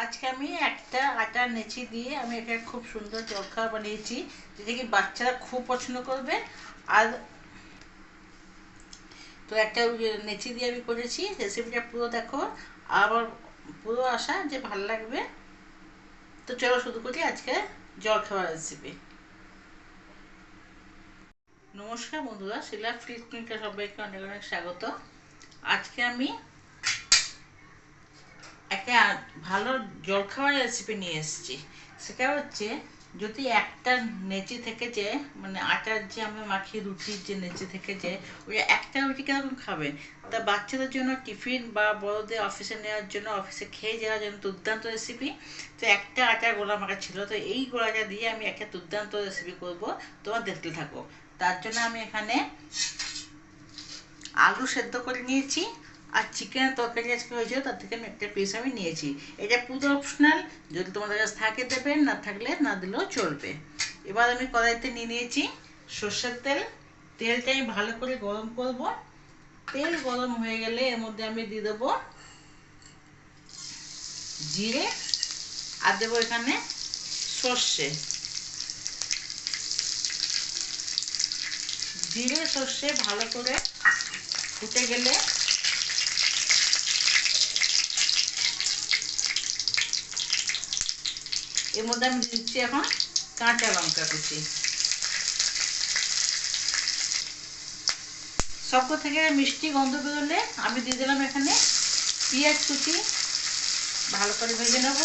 আজকে আমি একটা আটা নেচি দিয়ে আমি একটা খুব সুন্দর জলখাবার বানিয়েছি, যেটা কি বাচ্চারা খুব পছন্দ করবে। আর তো একটা নেচি দিয়ে আমি করেছি, রেসিপিটা পুরো দেখো। আবার পুরো আশা যে ভালো লাগবে। তো চলো শুরু করি আজকে জলখাবার রেসিপি। নমস্কার বন্ধুরা, শিলা ফিটনেসে সবাইকে অনেক অনেক স্বাগত। আজকে আমি একটা ভালো জলখাবার রেসিপি নিয়ে এসেছি। সেটা হচ্ছে, যদি একটা নেচি থেকে যে মানে আটার যে আমরা মাখি রুটির যে নেচি থেকে যে ওই একটা রুটি কিরকম খাবে, তা বাচ্চাদের জন্য টিফিন বা বড়দের অফিসে নেওয়ার জন্য, অফিসে খেয়ে যাওয়ার জন্য দুর্দান্ত রেসিপি। তো একটা আটার গোলা মাখা ছিল, তো এই গোলাটা দিয়ে আমি একটা দুর্দান্ত রেসিপি করব। তোমার দেখতে থাকো। তার জন্য আমি এখানে আলু সেদ্ধ করে নিয়েছি, আর চিকেনের তরকারি আজকে হয়েছিল, তার থেকে আমি একটা পিস আমি নিয়েছি। এটা পুরো অপশনাল, যদি তোমাদের কাছে থাকে দেবে, না থাকলে না দিলেও চলবে। এবার আমি কড়াইতে নিয়ে নিয়েছি সর্ষের তেল। তেলটা আমি ভালো করে গরম করব। তেল গরম হয়ে গেলে এর মধ্যে আমি দিয়ে দেবো জিরে, আর দেবো এখানে সর্ষে। জিরে সর্ষে ভালো করে ফুটে গেলে এর মধ্যে আমি দিচ্ছি এখন কাঁচা লঙ্কা কুচি। সবকো থেকে মিষ্টি গন্ধ বেরোলে আমি দিয়ে দিলাম এখানে পেঁয়াজ কুচি। ভালো করে ভেজে নেব।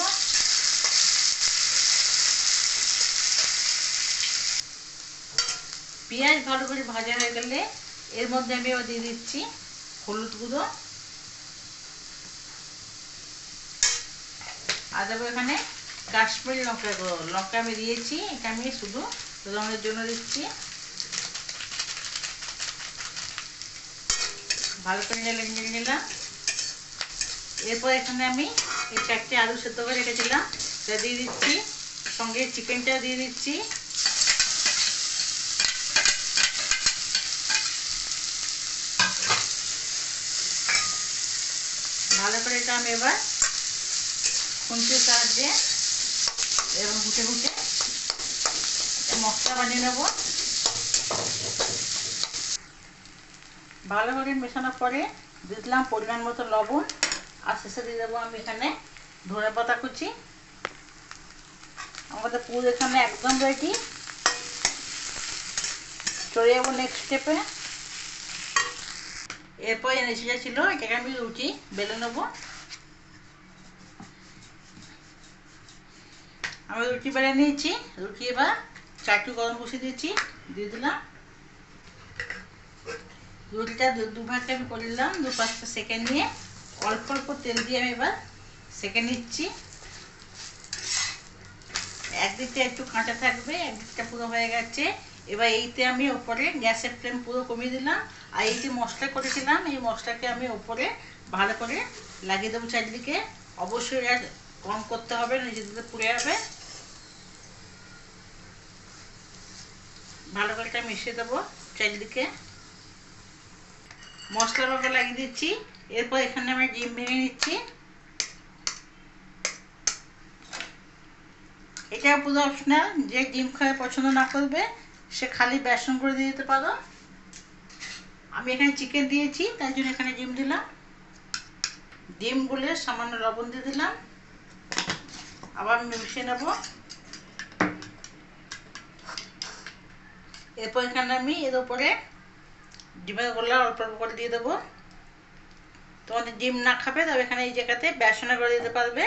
পেঁয়াজ ভালো করে ভাজা হয়ে গেলে এর মধ্যে আমি এবার দিয়ে দিচ্ছি হলুদ গুঁড়ো, আর দেবো এখানে কাশ্মীরি লঙ্কা গুঁড়ো। লঙ্কা আমি দিয়েছি, এটা আমি শুধু রঙের জন্য দিচ্ছি। ভালো করে নেড়ে নিলাম। এরপর এখানে আমি এই 4টে আলু সেদ্ধ করে রেখেছিলাম, সেটা দিয়ে দিচ্ছি। সঙ্গে চিকেনটা দিয়ে দিচ্ছি। ভালো করে এটা আমি এবার খুন্তির সাহায্যে এবং ঘুটে ঘুটে মশলা বানিয়ে নেব। ভালো করে মেশানোর পরে দিয়ে দিলাম পরিমাণ মতো লবণ, আর শেষে দিয়ে দেবো আমি এখানে ধনে পাতা কুচি। আমাদের পুরো এখানে একদম রেডি। চলে যাবো নেক্সট স্টেপে। এরপর এনেছিটা ছিল, এটাকে আমি রুটি বেলে নেবো। আমি রুটি বেলে নিয়েছি। রুটি এবার চাটু গরম বসিয়ে দিয়েছি, দিয়ে দিলাম। রুটিটা দুভাগে আমি করে দিলাম, 2-5টা সেকেন্ড নিয়ে অল্প অল্প তেল দিয়ে আমি এবার সেকে নিচ্ছি। একদিকটা একটু কাঁচা থাকবে, একদিকটা পুরো হয়ে গেছে। এবার এইতে আমি ওপরে গ্যাসের ফ্লেম পুরো কমিয়ে দিলাম, আর এই যে মশলা করেছিলাম এই মশলাকে আমি ওপরে ভালো করে লাগিয়ে দেবো চারিদিকে। অবশ্যই গ্যাস কম করতে হবে, নিজেদের পুড়ে যাবে। ভালো করে এটা মিশিয়ে দেবো চারিদিকে। মশলার মধ্যে লাগিয়ে দিচ্ছি। এরপর এখানে আমি ডিম ভেঙে নিচ্ছি। এটা পুরো অপশনাল, যে ডিম খাওয়া পছন্দ না করবে সে খালি বেসন করে দিয়ে দিতে পারো। আমি এখানে চিকেন দিয়েছি, তাই জন্য এখানে ডিম দিলাম। ডিম গুলে সামান্য লবণ দিয়ে দিলাম, আবার মিশিয়ে নেব। এরপর এখানে আমি এর উপরে ডিমের গোলা অল্প অল্প করে দিয়ে দেবো। তোমাদের ডিম না খাবে তবে এখানে এই জায়গাতে বেসনে করে দিতে পারবে।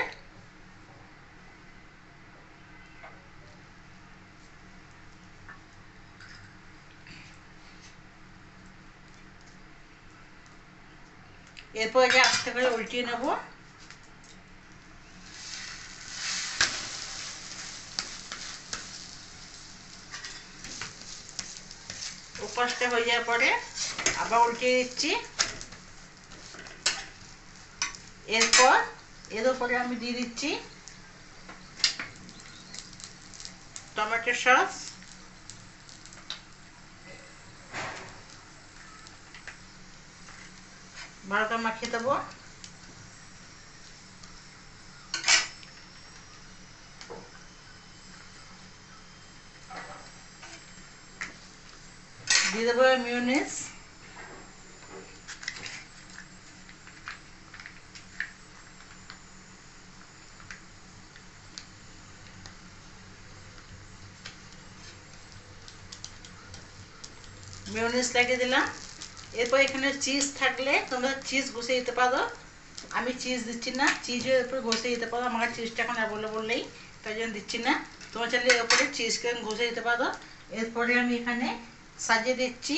এরপর যে আস্তে করে উল্টিয়ে নেব। উপাসটা হয়ে যাওয়ার পরে আবার উল্টিয়ে দিচ্ছি। এরপর এর উপরে আমি দিয়ে দিচ্ছি টমেটো সস, ভালো করে মাখিয়ে দেবো। দিয়ে দেবো মিয়োনিজ, মিয়োনিজ লাগিয়ে দিলাম। এরপর এখানে চিজ থাকলে তোমরা চিজ ঘষে দিতে পারো, আমি চিজ দিচ্ছি না, চিজের উপরে ঘষে দিতে পারো, আমার চিজটা এখন অ্যাভেলেবল নেই তাই জন্য দিচ্ছি না, তোমার চাইলে এর উপরে চিজকে ঘষে দিতে পারো। এরপরে আমি এখানে সাজিয়ে দিচ্ছি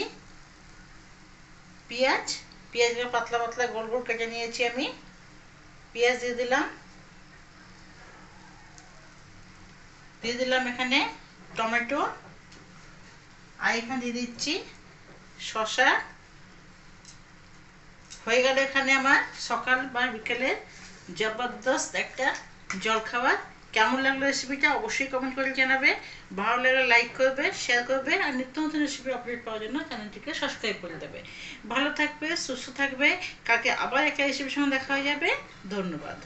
পেঁয়াজ, পেঁয়াজকে পাতলা পাতলা গোল গোল কেটে নিয়েছি আমি, পেঁয়াজ দিয়ে দিলাম, দিয়ে দিলাম এখানে টমেটো, আর এখানে দিয়ে দিচ্ছি শসা। হয়ে গেল এখানে আমার সকাল বা বিকেলের জবরদস্ত একটা জলখাবার। কেমন লাগলো রেসিপিটা অবশ্যই কমেন্ট করে জানাবে, ভালো লাগলে লাইক করবে, শেয়ার করবে, আর নিত্য নতুন রেসিপি আপডেট পাওয়ার জন্য চ্যানেলটিকে সাবস্ক্রাইব করে দেবে। ভালো থাকবে, সুস্থ থাকবে, কালকে আবার একটা রেসিপির সঙ্গে দেখা হয়ে যাবে। ধন্যবাদ।